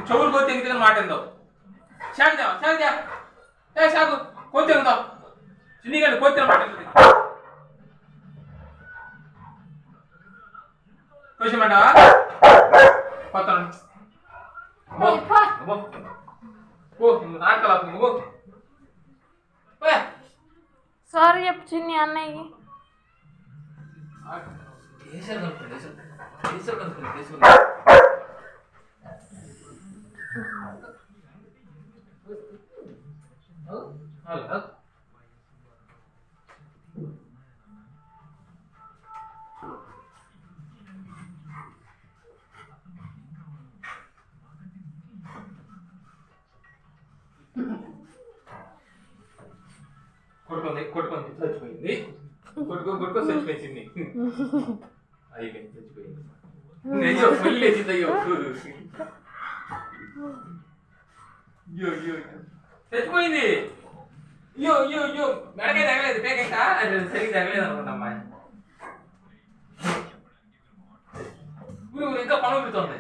చెవులు కోతి ఎందుకు మాట ఏందో షాక్ ఏ షాకు కోతి ఉందో చిన్నగాడు కోతి మాట కోసమంటావా పోతాను నాటకాలు సారీ చెప్పు చిన్ని అన్నయ్యకి కొట్టుకొని చచ్చిపోయింది కొట్టుకో చచ్చిపోయింది అయిపోయింది చచ్చిపోయింది అయ్యో ఫుల్ వేసింది అయ్యో చచ్చిపోయింది అయ్యో మెడకాయ తగలేదు పేక అది సరిగ్గా తగలేదు అనుకుంటా అమ్మాయి ఇంకా పనులు పెడుతుంది